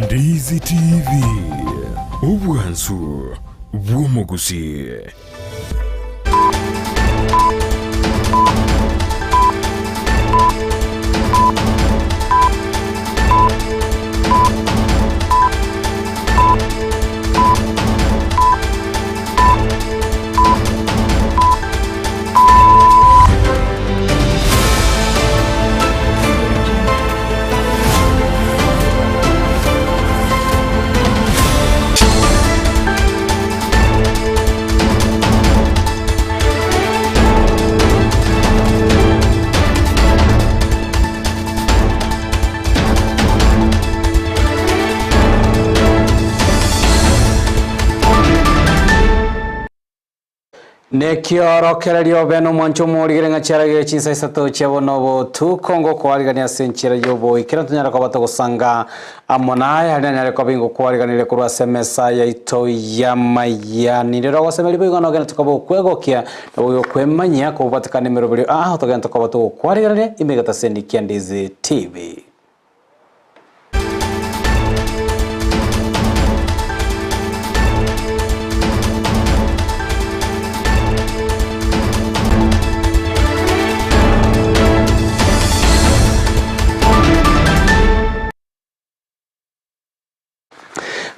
Ndizi TV ubwansu bw'omugusi. Nekiorokererio beno mwancho muri nga charage chinsa isato chabonobo tu Kongo kwaligania senchira yobo ikira tunyara kwa bato gusanga amonaya hanyara kwa bingo kwaliganire kurwa semesa ya ito ya mayani rero wasemeli bigano gana tukabo kwegokia nabo kwemanya ko batakane merobiri togenda kwa bato kwaliganire imegata sendi Ndizi TV.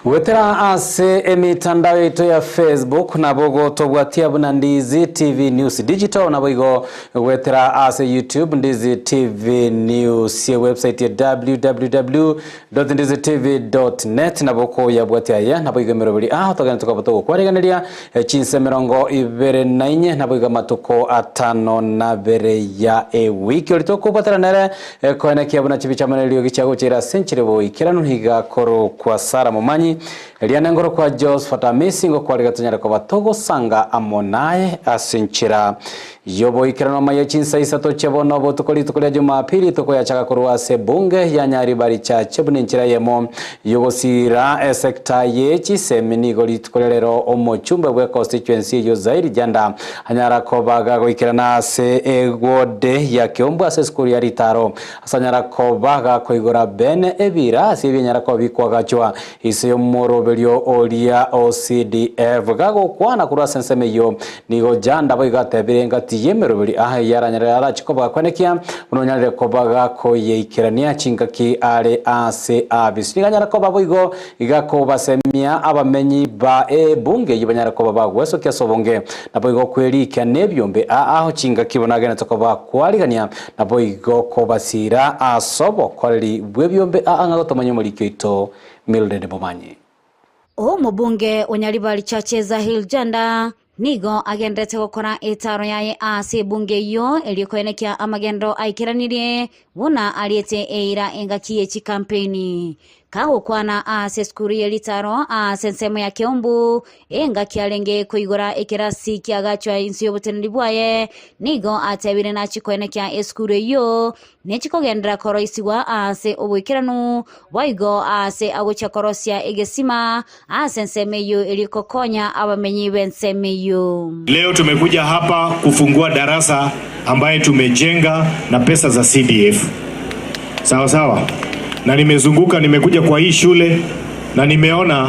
Wetera ase emitandao yetu ya Facebook nabogo tobwatia buna Ndizi TV News Digital nabogo wetera ase YouTube Ndizi TV News ya website ya www.ndizitv.net naboko ya bwatia ya nabogo merobiri togana tukabato kwariganiria chinse mirongo ibere nainye nabogo matuko atano na bere ya wiki olitoko batara nere koena kia buna chibicha manelio gichago chira senchire boy kiranu higa koro kwa Sara Momanyi Eliana ngoro kwa Jos Fatamisi ngo kwa ligatunyara kwa batogo sanga amonaye asinchira yobo ikirano maye chinsa isato chebono bo tukoli Jumapili toko ya chaka kuruwa se bunge ya Nyaribari cha chebunenchira yemo yogosira sekta yechi semini goli tukolero omochumbe bwe constituency yo zairi janda hanyara ko baga go ikirana se egode ya Kiombo ase skuli ya Ritaro asanyara ko baga ko igora bene ebira se binyara ko bikwaga chwa ise moroberio olia OCDF gago kwana kurwa senseme yo nigo janda bo igatebirenga yemerobiri yaranyara chikoba kwanekia unonyare kobaga ko yeikirania chingaki ale ase abisinganyara koba boigo igako basemia abamenyi ba bunge yibanyara koba bagweso kyasobonge naboigo kwelika nebyombe aho chingaki bonagena tokoba kwaligania naboigo kobasira asobo kwali bwebyombe angagotomanyo mulikyo ito Mildred Bomanyi mubunge Nyaribari chacheza Hiljanda nigo agendete gukora itaro yaye ase bunge yo elikoenekia amagendo aikiranirie buna aliete eira engakie chi campaign kaho kwana ase skuri ya Ritaro ase nsemo ya Kiombo engakialenge kuigora ekirasi kiagachwa insi yobuteneri bwaye nigo atebire na chikoenekia eskure yo nechikogendera koroisiwa ase obwikiranu boigo ase agochakorosia egesima ase nsemeyo elikokonya abamenyi bensemeyo. Leo tumekuja hapa kufungua darasa ambaye tumejenga na pesa za CDF. Sawa sawa. Na nimezunguka nimekuja kwa hii shule na nimeona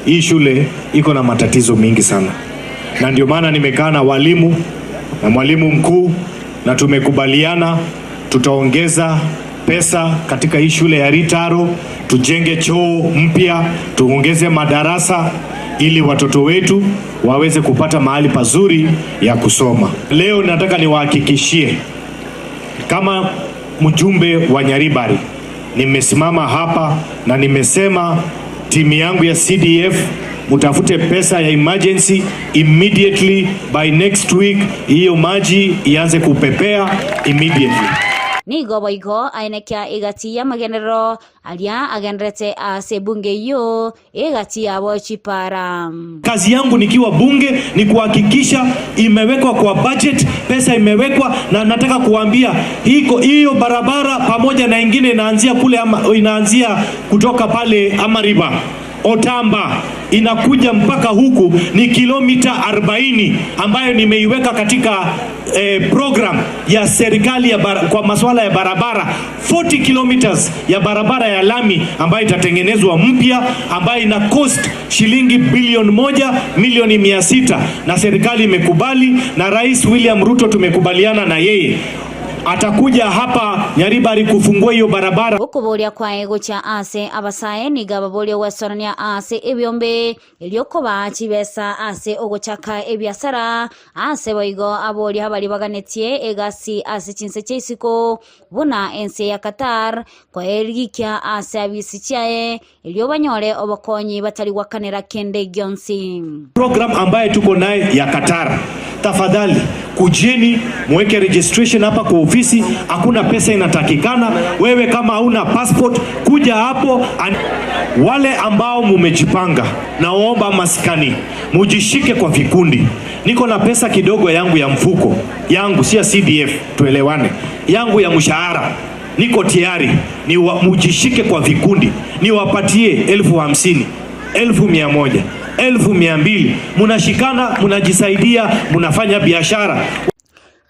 hii shule iko na matatizo mingi sana. Na ndio maana nimekaa na walimu na mwalimu mkuu na tumekubaliana tutaongeza pesa katika hii shule ya Ritaro, tujenge choo mpya, tuongeze madarasa ili watoto wetu waweze kupata mahali pazuri ya kusoma. Leo nataka niwahakikishie kama mjumbe wa Nyaribari nimesimama hapa na nimesema timu yangu ya CDF mutafute pesa ya emergency immediately by next week, hiyo maji ianze kupepea immediately. Nigo boigo ainekia igati ya magenero alia agendrete ase bunge yo igati ya bochipara. Kazi yangu nikiwa bunge ni kuhakikisha imewekwa kwa budget, pesa imewekwa, na nataka kuambia hiyo barabara pamoja na ingine inaanzia kule inaanzia kutoka pale Amariba Otamba inakuja mpaka huku ni kilomita 40 ambayo nimeiweka katika program ya serikali kwa masuala ya barabara. 40 kilometers ya barabara ya lami ambayo itatengenezwa mpya, ambayo ina cost shilingi bilioni 1,600,000 na serikali imekubali, na Rais William Ruto tumekubaliana na yeye atakuja hapa Nyaribari kufungua hiyo barabara. Ukubolia kwa ego cha ase abasaye ni gababolia wesorania ase ebyombe eliokoba chibesa ase ogochaka ebyasara ase boigo abolia abali baganetie egasi ase chinse cheisiko buna ense ya Qatar kwa erikia ase abisichae eliobanyole obakonyi batali wakanera kende gyonsi. Program ambaye tuko naye ya Qatar, tafadhali kujeni mweke registration hapa kwa ofisi, hakuna pesa inatakikana. Wewe kama hauna passport kuja hapo. Wale ambao mumejipanga, naomba maskani mujishike kwa vikundi. Niko na pesa kidogo yangu ya mfuko yangu, si ya CDF, tuelewane, yangu ya mshahara niko tayari, ni mujishike kwa vikundi, niwapatie 50,000, 1,100, 1,200, munashikana, munajisaidia, munafanya biashara.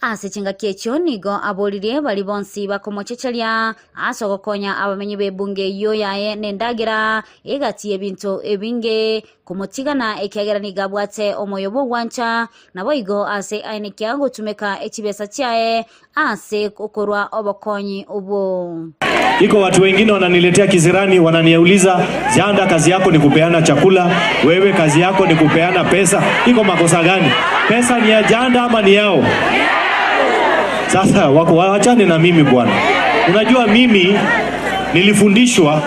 Ase chinga kecho nigo abolirie bali bonsi bakomochechelia asogokonya abamenyi bebunge yo yae nendagira egati ebinto ebinge kumotigana ekagera nigabwate omoyobo wancha nabo igo ase aine kyango tumeka echibesa chae ase kokorwa obokonyi ubo. Iko watu wengine wananiletea kizirani, wananiuliza, Janda kazi yako ni kupeana chakula, wewe kazi yako ni kupeana pesa. Iko makosa gani? Pesa ni ya Janda ama ni yao? Sasa wako waachane na mimi bwana. Unajua mimi nilifundishwa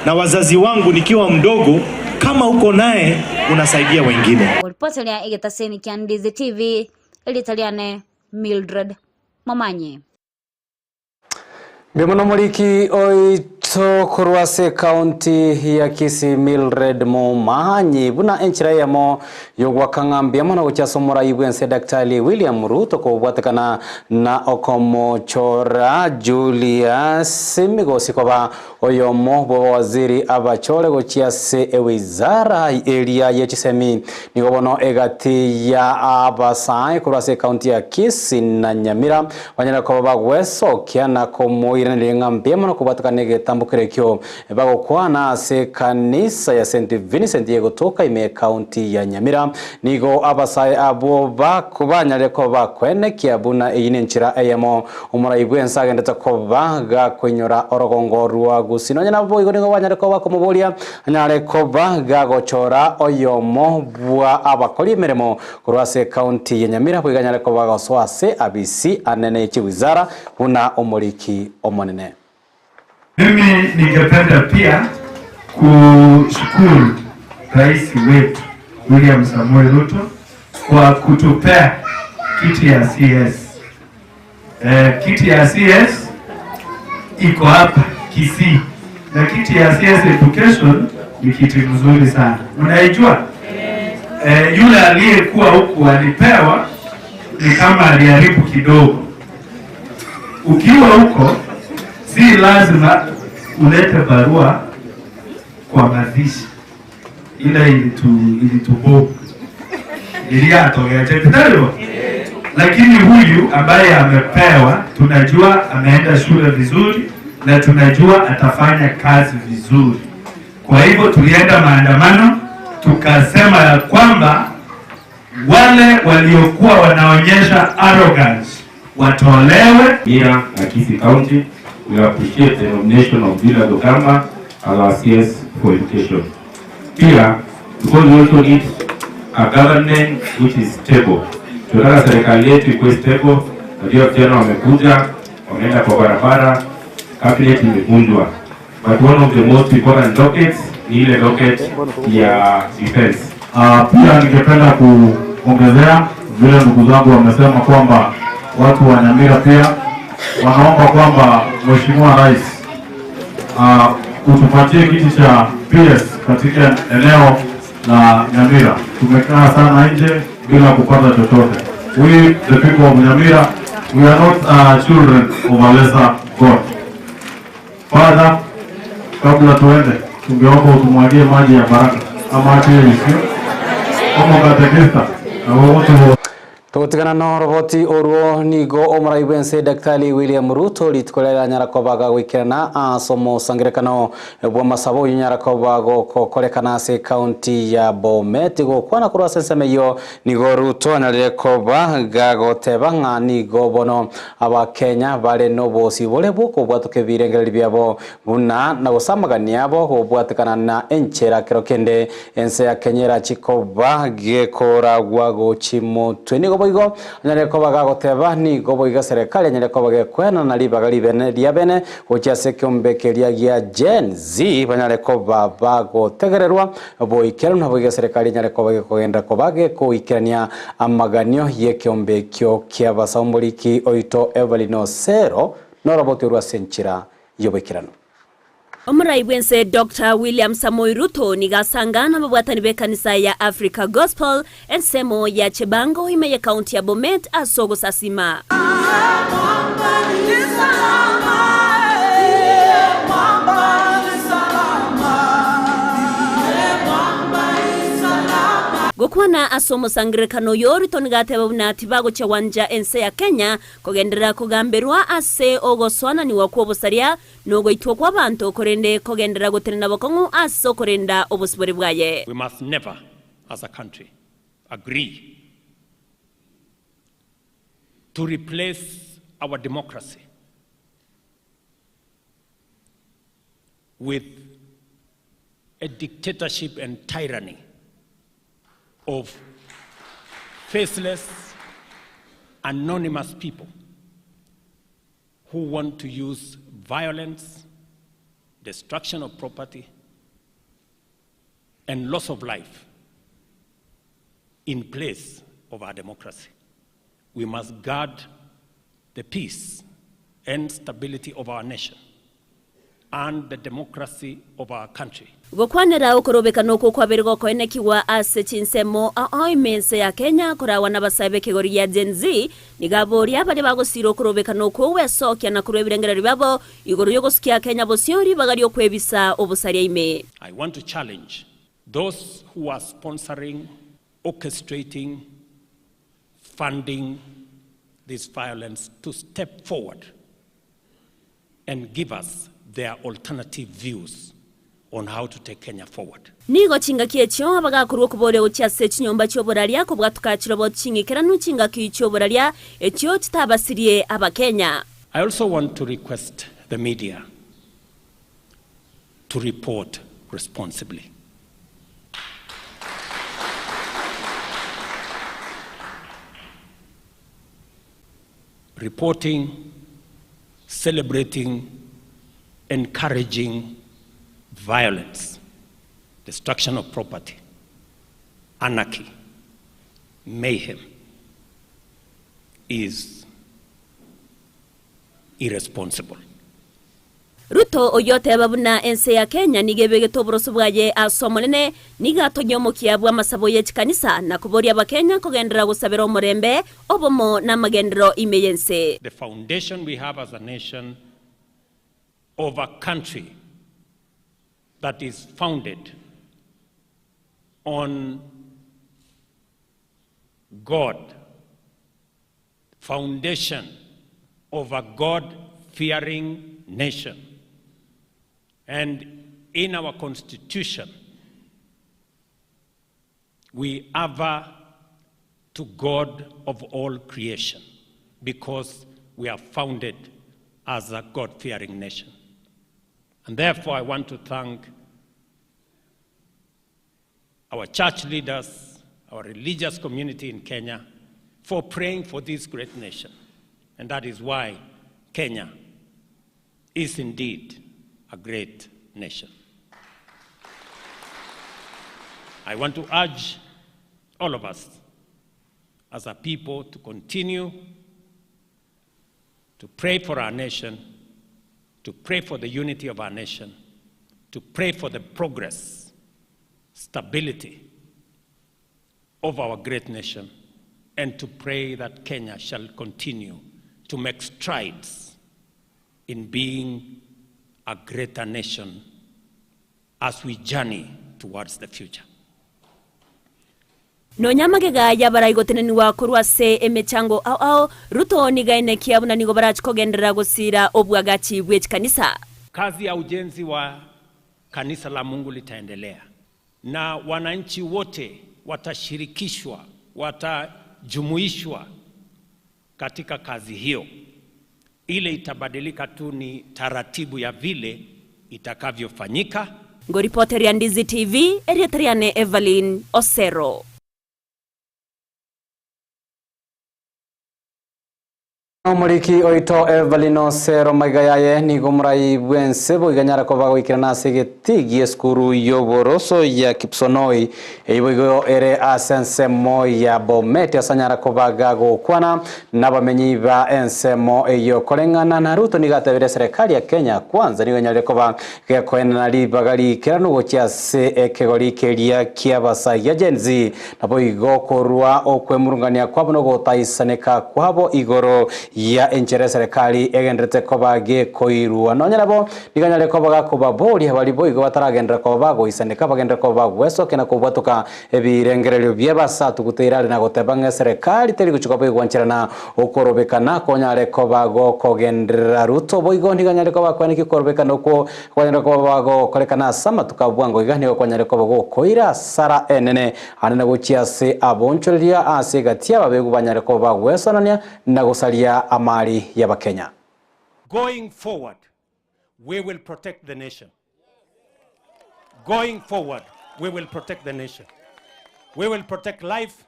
na wazazi wangu nikiwa mdogo, kama uko naye unasaidia wengine. Ulipotelea Igetaseni Kiandizi TV, Elitaliane Mildred Momanye. Bimono muliki oito kurwase county ya Kisii Mildred Momanye buna enchira yamo yogwakangambia mona gochasomora ibwense Daktari William Ruto ko bwatakana na okomochora Julius migosi koba oyomo bo waziri abachore gochiase ewizara area yechisemi nigobono egati ya abasai kurwase county ya Kisii na Nyamira banyana ko bagweso kiana komo ngambia mona kubatakane tambukire kyo bagokwana ase kanisa ya St Vincent yegotoka ime county ya Nyamira nigo abasai abo bakubanyare ko bakwene kiabuna eyine nchira ayamo umura ibwensa agenda ko baga kwenyora orogongo rwa gusino nyana bo igo banyare ko bakomobolia anyare ko baga gochora oyomo bwa abakoli meremo kurwase county ya Nyamira bwiganyare ko bagoswase abisi anene chiwizara una omoliki omonene. Mimi ningependa pia kushukuru Rais wetu William Samoei Ruto kwa kutupea kiti ya CS. Kiti ya CS iko hapa Kisii. Na kiti ya CS Education ni kiti mzuri sana. Unaijua? Yule aliyekuwa huku alipewa ni kama aliharibu kidogo. Ukiwa huko si lazima ulete barua kwa mazishi. Ile ilitubo iliatokea chepitalo. Lakini huyu ambaye amepewa tunajua ameenda shule vizuri na tunajua atafanya kazi vizuri. Kwa hivyo tulienda maandamano tukasema ya kwamba wale waliokuwa wanaonyesha arrogance watolewe. Here at Kisii County, we appreciate the nomination of Julius Okamba as our CS for education. Here, because we also need a government which is stable. Tunataka serikali yetu ikuwe stable. Najua vijana wamekuja, wameenda kwa barabara, cabinet imevunjwa. But one of the most important dockets ni ile docket ya defense. Pia ningependa kuongezea vile ndugu zangu wamesema kwamba watu wa Nyamira pia wanaomba kwamba Mheshimiwa Rais utupatie kiti cha PS katika eneo la Nyamira. Tumekaa sana nje bila kupata chochote. We the people of Nyamira, we are not children of a lesser God. Father, kabla tuende, tungeomba utumwagie maji ya baraka ama hata sio kama katekista na wote tugutigana no roboti orwo nigo omuraibense Daktari William Ruto litkolera nyarakobaga gwikirana asomo sangirekano bwa masabo nyarakobago kokorekana se county ya Bomet go kwana kurwa sensemeyo nigo Ruto analekoba gagoteba ngani go bono aba Kenya bale no bosi bole buko bwatuke birengereri byabo buna na gosamagania abo go bwatikana na enchera kirokende ense ya Kenyera chikoba gekora gwago chimo twenigo boigo nyareko bagagoteba ni goboiga serikali nyareko bagekwena na libaga libene liabene gochase kyombe kelia gia Gen Z banyareko bagotegererwa boikero na boiga serikali nyareko bagekogenda kobage koikirania amaganio yekyombe kyo kya basaumuliki oito Evelino Sero no roboti rwa senchira yobekirano. Omuraibwense Dr. William Samoei Ruto nigasangana mabwatani be kanisa ya Africa Gospel ensemo ya Chebango ime ya kaunti ya Bomet asogo sasima. Gokwana asomo sangirekano yori tonigateba bunati bago chawanja ense ya Kenya kogendera kogamberwa ase ogoswana ni wakuobosaria nogo itwa kwa bantu korende kogendera goterena bokongo aso korenda obosibore bwaye. We must never as a country agree to replace our democracy with a dictatorship and tyranny of faceless, anonymous people who want to use violence, destruction of property, and loss of life in place of our democracy. We must guard the peace and stability of our nation and the democracy of our country. Gokwanera okorobekano ko kwabergo ko enekiwa ase chinsemo aimense ya Kenya korawa na basabe kigori ya Gen Z nigabori abali bagosiro korobekano ko wesokya na kurebirengereri babo igoro yogosikia Kenya bosiori bagari okwebisa obusaria ime. I want to challenge those who are sponsoring, orchestrating, funding this violence to step forward and give us their alternative views on how to take Kenya forward. Nigo chinga kiechyo abagakuru kubole ochiase chinyomba choboraria ko bwatukachiro botchingikiranu chinga kichoboraria ekyo kitabasirie abakenya. I also want to request the media to report responsibly. Reporting, celebrating, encouraging violence, destruction of property, anarchy, mayhem is irresponsible. Ruto oyote babuna ense ya Kenya nigebege toboroso bwaye asomonene nigatonyomokia bwa masabo ye kanisa na kuboria abakenya kogendera gusabira omurembe obomo na magendero imeyense. The foundation we have as a nation of a country that is founded on God, foundation of a God-fearing nation. And in our constitution, we aver to God of all creation because we are founded as a God-fearing nation. And therefore, I want to thank our church leaders, our religious community in Kenya, for praying for this great nation. And that is why Kenya is indeed a great nation. I want to urge all of us as a people to continue to pray for our nation, to pray for the unity of our nation, to pray for the progress, stability of our great nation, and to pray that Kenya shall continue to make strides in being a greater nation as we journey towards the future. No nyamagega ya baraigoteneni wa kurwase emechango au Ruto nigaine kiabuna nigo barachikogendera gusira obwagachi bwech kanisa. Kazi ya ujenzi wa kanisa la Mungu litaendelea na wananchi wote watashirikishwa, watajumuishwa katika kazi hiyo. Ile itabadilika tu ni taratibu ya vile itakavyofanyika. Ngoripoteri ya Ndizi TV, Eriatriane Evelyn Osero. Omuriki oito Evelyn Osero magayaye nigo murai bwense boiganyara ko bagwikirana segeti eskuru yoboroso ya Kipsonoi eibogo ere asensemo ya Bomet asanyara ko bagago kwana nabamenyi ba ensemo eyo kolengana na Ruto nigatebere serikali ya Kenya kwanza niganyare ko bagekoena libagari kirano gochiase ekegori keria kiabasa ya Genzi naboigo korwa okwemurungania kwabono gotaisaneka kwabo igoro ya enjere serikali egendrete kobage koirwa nonyarabo niganyare kobaga kobabori abalibo igo bataragendera kobago isaneka bagendera kobago weso kena kubatuka ebirengerero byebasatu guteirare na gotebanga serikali teri guchikoba igwanchirana okorobekana konyare kobago kogendera Ruto boigo niganyare kobago niki korobekana uko kwanyare kobago korekana sama tukabwango igani kwanyare kobago koira sara enene anene guchiase abonchoria ase gatia babegu banyare kobago wesonania na gusalia amali ya Bakenya. Going forward, we will protect the nation. Going forward, we will protect the nation. We will protect life.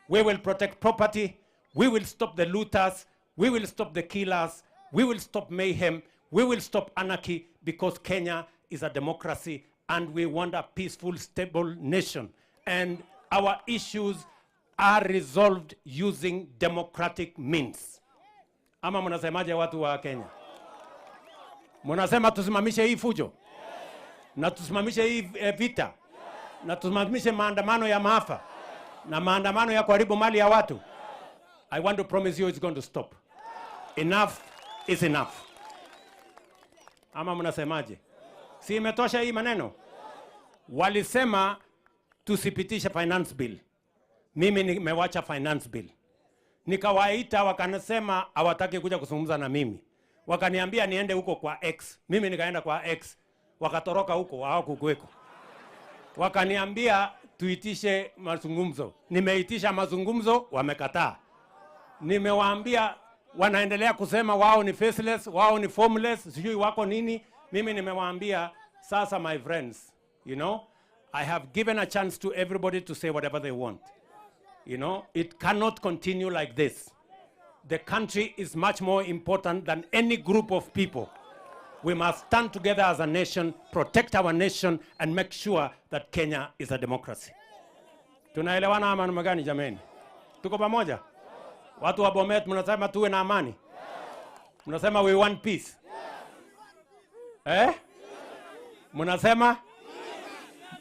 We will protect property. We will stop the looters. We will stop the killers. We will stop mayhem. We will stop anarchy because Kenya is a democracy and we want a peaceful, stable nation. And our issues are resolved using democratic means. Ama mnasemaje watu wa Kenya? Mnasema tusimamishe hii fujo? Na tusimamishe hii vita? Na tusimamishe maandamano ya maafa? Na maandamano ya kuharibu mali ya watu? I want to promise you it's going to stop. Enough is enough. Ama mnasemaje? Si imetosha hii maneno? Walisema tusipitishe finance bill. Mimi nimewacha finance bill. Nikawaita wakanasema hawataki kuja kuzungumza na mimi. Wakaniambia niende huko kwa X. Mimi nikaenda kwa X. Wakatoroka huko hawakukuweko. Wakaniambia tuitishe mazungumzo. Nimeitisha mazungumzo wamekataa. Nimewaambia wanaendelea kusema wao ni faceless, wao ni formless, sijui wako nini. Mimi nimewaambia sasa my friends, you know, I have given a chance to everybody to say whatever they want. You know, it cannot continue like this. The country is much more important than any group of people. We must stand together as a nation, protect our nation, and make sure that Kenya is a democracy. Tunaelewana ama namna gani jameni? Tuko pamoja? Watu wa Bomet mnasema tuwe na amani? Mnasema we want peace? Mnasema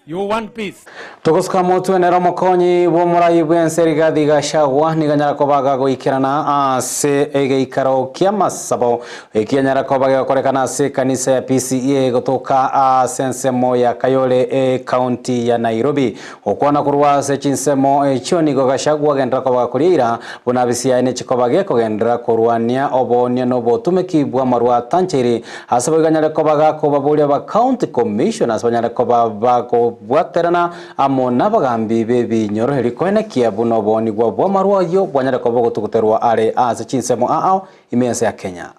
you want peace? Tokoska motu enero mokonyi bomurai bwense gadi gashagwa niganyara kobaga goikirana ase egeikaro kia masabo ekianyara kobaga korekana ase kanisa ya PCEA gotoka sensemo ya Kayole county ya Nairobi okwana kurwa ase chinsemo echioni gashagwa gendera kobaga kurira bunabisia ene chikobaga kogendera kurwania obonia no botumeki bwa marwa tanchiri asabo ganyara kobaga kobabulia ba county commission asabanyara kobaga bwaterana amona bagambi bebi nyoroheri koene kia buno boni gwa bwa marwa yo bwanyara ko bogo tukuterwa are as chinsemo ao imense ya Kenya.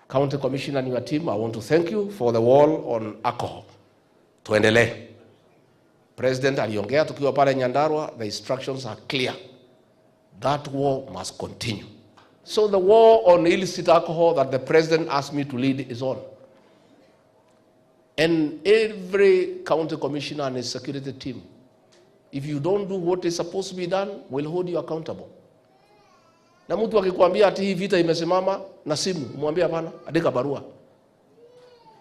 County Commissioner and your team, I want to thank you for the wall on alcohol. Tuendelee. President aliongea tukiwa pale Nyandarua, the instructions are clear. That war must continue. So the war on illicit alcohol that the president asked me to lead is on. And every county commissioner and his security team, if you don't do what is supposed to be done, we'll hold you accountable. Na mtu akikwambia ati hii vita imesimama na simu, mwambie hapana, andika barua.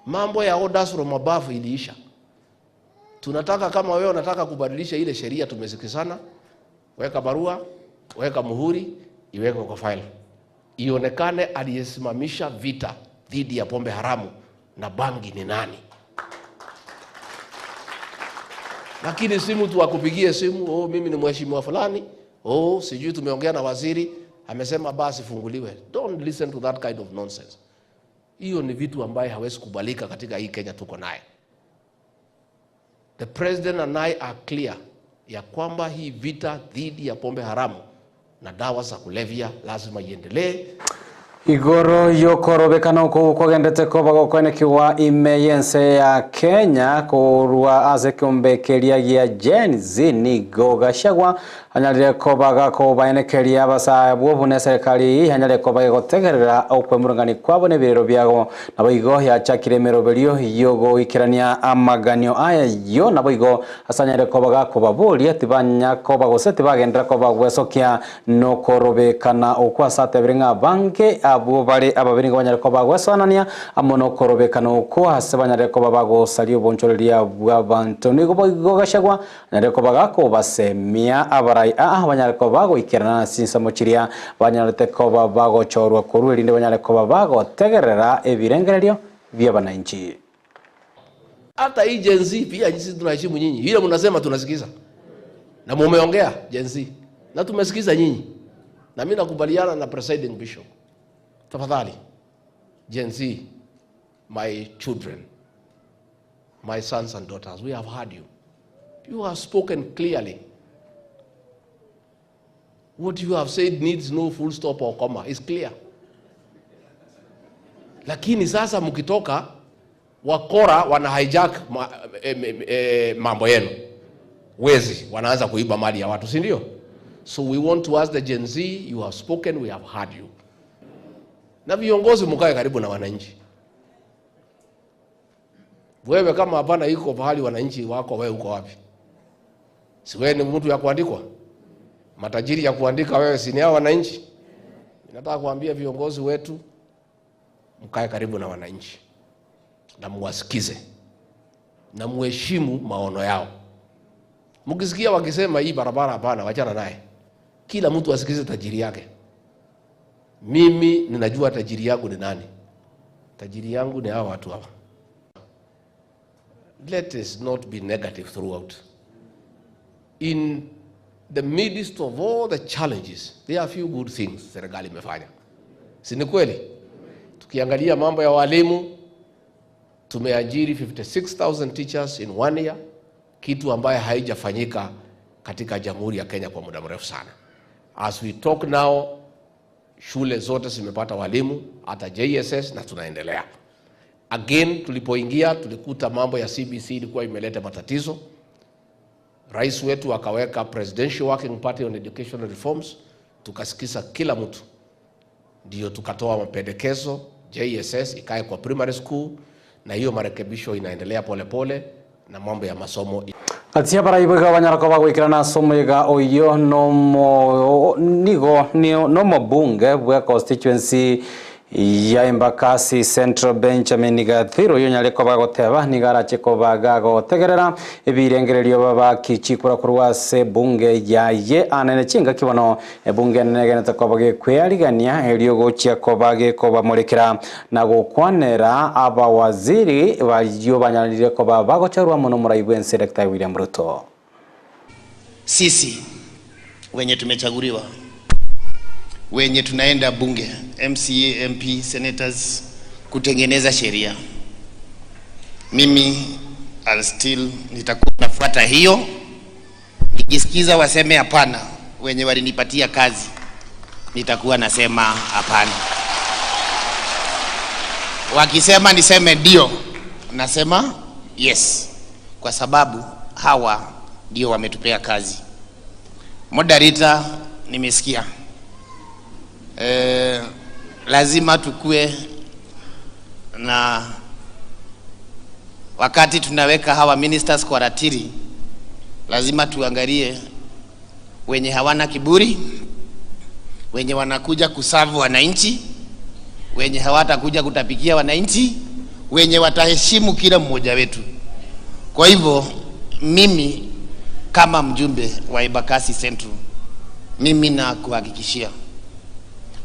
Mambo ya orders from above iliisha. Tunataka kama wewe unataka kubadilisha ile sheria tumesikizana, weka barua, weka muhuri, iweke kwa file. Ionekane aliyesimamisha vita dhidi ya pombe haramu na bangi ni nani. Lakini simu tu akupigie simu, oh mimi ni mheshimiwa fulani, oh sijui tumeongea na waziri, amesema basi funguliwe. Don't listen to that kind of nonsense. Hiyo ni vitu ambaye hawezi kubalika katika hii Kenya tuko naye. The president and I are clear ya kwamba hii vita dhidi ya pombe haramu na dawa za kulevya lazima iendelee. Igoro yokorobekana ko kwagendete ko bagokwenekiwa imeyense ya Kenya kurwa azekumbekeria ya Gen Z Nigo Gachagua anyalire ko bagako baenekeria basa bwobune serikali anyalire ko bagotegerera okwemurungani kwabo ne birero byago naboigo ya chakire meroberio yogo ikirania amaganio aya yo naboigo asanyare ko bagako babulia tibanya ko bagosete bagendera ko bagwesokia no korobekana okwasate biringa banke abo bari ababiringa banyareko bagwesanania amono korobekana uko hase banyareko babagosario bonchoreria bw'abantu nigo boigo Gachagua nyareko bagako basemia abarai banyareko bago ikirana sinsa mochiria banyareko bago chorwa kururi ndi banyareko bago tegerera ebirengererio by'abananchi. Hata hii Gen Z pia sisi tunaheshimu nyinyi. Ile mnasema tunasikiza. Na mumeongea Gen Z. Na tumesikiza nyinyi. Na mimi nakubaliana na presiding bishop. Tafadhali Gen Z, my children, my sons and daughters, we have heard you. You have spoken clearly. What you have said needs no full stop or comma. It's clear. Lakini sasa mkitoka wakora wana hijack mambo yenu. Wezi wanaanza kuiba mali ya watu, si ndio? So we want to ask the Gen Z, you have spoken, we have heard you. Na viongozi mkae karibu na wananchi. Wewe kama hapana iko pahali wananchi wako, wewe uko wapi? Si wewe ni mtu ya kuandikwa? Matajiri ya kuandika wewe si ni hao wananchi? Ninataka kuambia viongozi wetu mkae karibu na wananchi. Na muwasikize. Na muheshimu maono yao. Mkisikia wakisema hii barabara hapana, wachana naye. Kila mtu asikize tajiri yake. Mimi ninajua tajiri yangu ni nani. Tajiri yangu ni hawa watu hawa. Let us not be negative throughout. In the midst of all the challenges, there are a few good things serikali imefanya. Si ni kweli? Tukiangalia mambo ya walimu, tumeajiri 56,000 teachers in 1 year, kitu ambaye haijafanyika katika Jamhuri ya Kenya kwa muda mrefu sana. As we talk now, shule zote zimepata walimu, hata JSS, na tunaendelea. Again, tulipoingia tulikuta mambo ya CBC ilikuwa imeleta matatizo. Rais wetu akaweka Presidential Working Party on Educational Reforms, tukasikiza kila mtu. Ndio tukatoa mapendekezo, JSS ikae kwa primary school, na hiyo marekebisho inaendelea pole pole na mambo ya masomo. Atia para ibuga banyarako bagwikirana somoiga oyo no bunge bwa constituency ya Embakasi Central Benjamin Gathiro yonyareko bagoteba nigarache ko bagago tegerera ebirengererio baba kichikura kurwase bunge yaye anene chinga kibono bunge negene takobage kwyarigania elio gochia ko bage ko bamurekera na gukwanera aba waziri bayo banyarire ko bago charwa muno muraibwe Selector William Ruto. Sisi wenye tumechaguliwa, wenye tunaenda bunge, MCA, MP, senators, kutengeneza sheria, mimi nitakuwa nafuata hiyo. Nikisikiza waseme hapana, wenye walinipatia kazi, nitakuwa nasema hapana. Wakisema niseme ndio, nasema yes, kwa sababu hawa ndio wametupea kazi. Moderator, nimesikia lazima tukue na wakati tunaweka hawa ministers kwa ratiri, lazima tuangalie wenye hawana kiburi, wenye wanakuja kuserve wananchi, wenye hawatakuja kutapikia wananchi, wenye wataheshimu kila mmoja wetu. Kwa hivyo mimi kama mjumbe wa Embakasi Central, mimi na kuhakikishia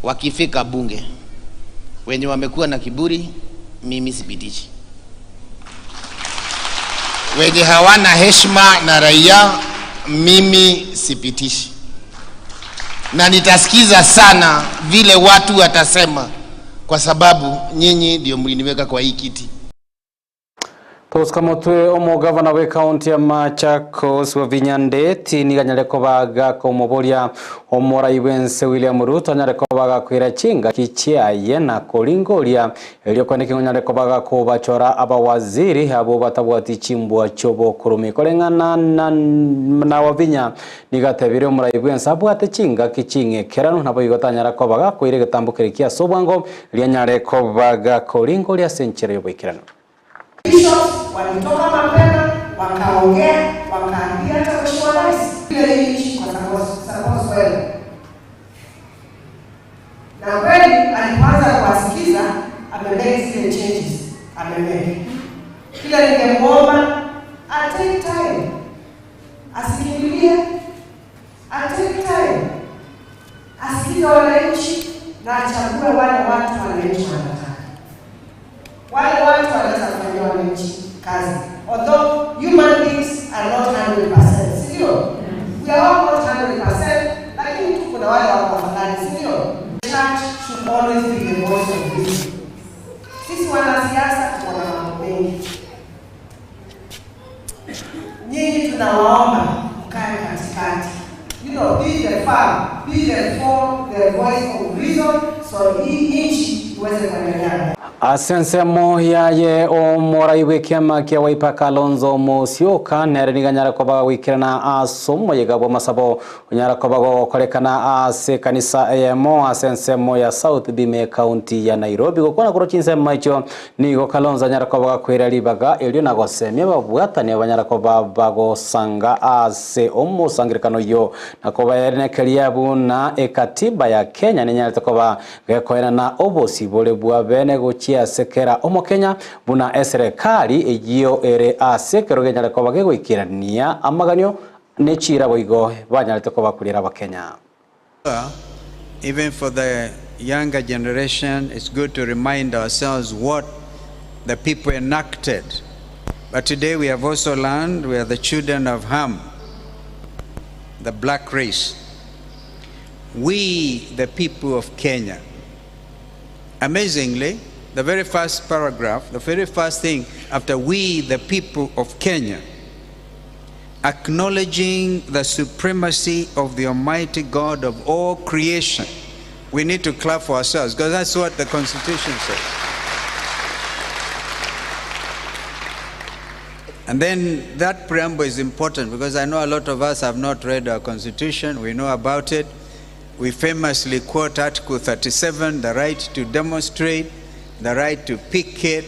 wakifika bunge wenye wamekuwa na kiburi, mimi sipitishi. wenye hawana heshima na raia mimi sipitishi, na nitasikiza sana vile watu watasema, kwa sababu nyinyi ndio mliniweka kwa hii kiti. Toskamotwe omugavana we county ya Machakos wa Vinyandeti niganyale kobaga komoboria omorai wense William Ruto nyale kobaga kwira chinga kichiaye na kolingoria elio kwaneke nyale kobaga kobachora abawaziri abo batabwati chimbwa chobo kurumi kolengana na wavinya nigatebire omorai wense abwate chinga kichinge kerano nabo igotanyara kobaga kwire getambukire kia sobwango lianyale kobaga kolingoria senchero yoboikirano. Bishops walitoka mapema wakaongea wakaambia hata Mheshimiwa Rais ile nchi kwa sababu wewe. Na kweli alianza kuwasikiza amemake zile changes amemake. Kila ningemwomba take time. Asikimbilie take time. Asikize wananchi na achague wale watu wananchi wanataka. Wale watu wanafanya wananchi kazi. Although human beings are not 100%, sio? We are all not 100%, lakini kuna wale wako afadhali, sio? Church should always be the voice of reason. Sisi wanasiasa tuko na mambo mengi. Nyinyi tunawaomba mkae katikati. You know, be the farm, be the voice of reason, so hii nchi iweze kuendelea. Asensemo yaye omorai wekiama kia Wiper Kalonzo Musyoka neriganyara kobaga wikirana asomo yegabo masabo onyara kobaga okorekana ase kanisa emo asensemo ya South Bime County ya Nairobi gokona kuro chinsemo icho nigo Kalonzo nyara kobaga kwira libaga elio na gosemia babwatani abanyara kobaga gosanga ase omosangirikano yo nakoba yerenekeria buna ekatiba ya Kenya ninyara kobaga gekoera na obosi bole bwa bene gochi sekera omo Kenya buna serikali egiyo ere asekero genyale ko bagego ikirania amaganyo nechira boigo banyale to ko bakulira bakenya. Even for the younger generation, it's good to remind ourselves what the people enacted. But today we have also learned we are the children of Ham, the black race. We, the people of Kenya, amazingly, the very first paragraph, the very first thing after we, the people of Kenya, acknowledging the supremacy of the Almighty God of all creation. We need to clap for ourselves because that's what the Constitution says. And then that preamble is important because I know a lot of us have not read our Constitution. We know about it. We famously quote Article 37, the right to demonstrate, the right to picket,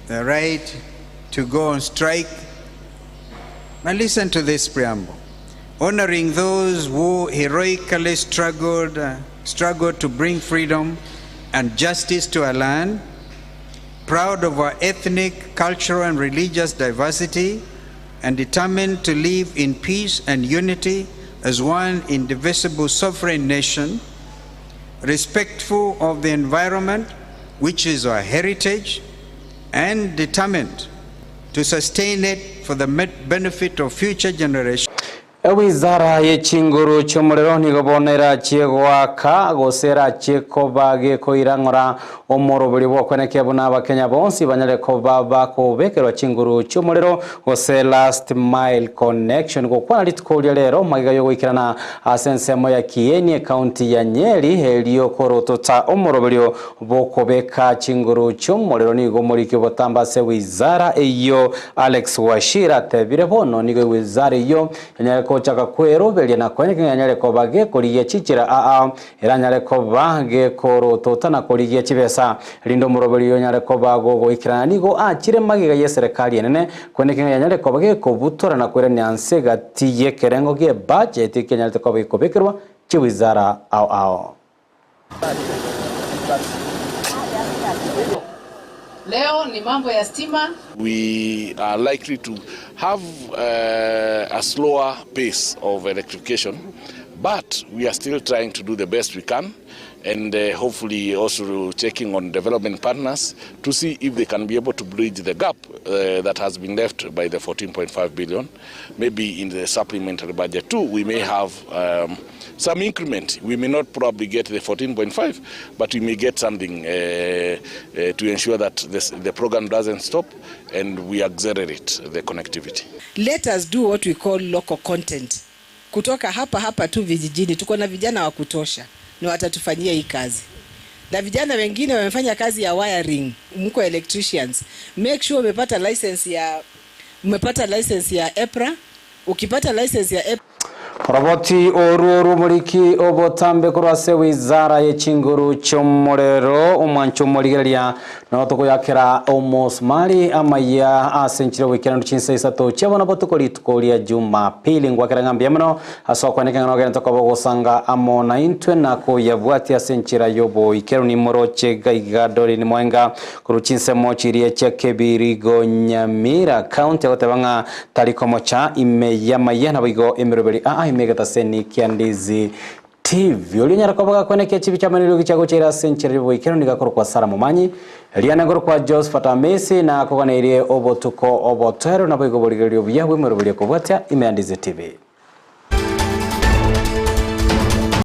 the right to go on strike. Now listen to this preamble. Honoring those who heroically struggled to bring freedom and justice to our land, proud of our ethnic, cultural, and religious diversity, and determined to live in peace and unity as one indivisible sovereign nation, respectful of the environment, which is our heritage, and determined to sustain it for the benefit of future generations. Wizara y'Ekinguru cy'umuriro nigobonera cyegwaka gosera cyekobage ko irangora omoroburi bokweneke buna abakenya bonsi banyare ko baba ko bekerwa Kinguru cy'umuriro gose last mile connection go kwa litikolia lero magiga yo wikirana asensemo ya Kieni county ya Nyeri helio korotota omoroburi bokobeka Kinguru cy'umuriro nigo muri kibotamba se wizara eyo Alex Washira tebire bono nigo wizara yo nyare chaka kwero belia na kwenye nyale ko bage koliye chichira eranyale ko bage koro totana koliye chibesa lindo murobeli nyale ko bago go ikirani go achire magiga ye serikali nene kwenye nyale ko bage ko butora na kwera nyanse gatiye kerengo ge budget kenyale ko bage ko bekerwa chiwizara ao Leo ni mambo ya stima. We are likely to have a slower pace of electrification, But we are still trying to do the best we can, and hopefully also checking on development partners to see if they can be able to bridge the gap that has been left by the 14.5 billion. Maybe in the supplementary budget too, we may have some increment. We may not probably get the 14.5, but we may get something to ensure that the program doesn't stop and we accelerate the connectivity. Let us do what we call local content. Kutoka hapa tu vijijini, tuko na vijana wa kutosha na watatufanyia hii kazi. Na vijana wengine wamefanya kazi ya wiring, mko electricians. Make sure umepata license ya EPRA. Ukipata license ya EPRA Roboti oru muriki obotambe kurase wizara y'ekinguru cy'omurero umwancho murigeria no tukuyakira omosmari amaya asenchire wikirano cy'insa isato cyabona botukori tukoria Jumapili ngwakira ngambye mno asokwaneka ngano genda tukabogosanga amona intwe nako yabwati asenchira yobo ikero ni moroche gaigadori ni mwenga kuruchinse mochirie cyakebirigo Nyamira county agotebanga tarikomo cha imeyamaya nabigo emiroberi imegata seni kiandizi TV olinyara kobaga kweneke chibi chamaniro gichago chera sencheri boikero nigakoro kwa Sara Mumanyi liana ngoro kwa Josephat Amesi na koganeirie obotuko obotero na boigo borigerio byabwe murobiri ko bwatya imeandizi TV.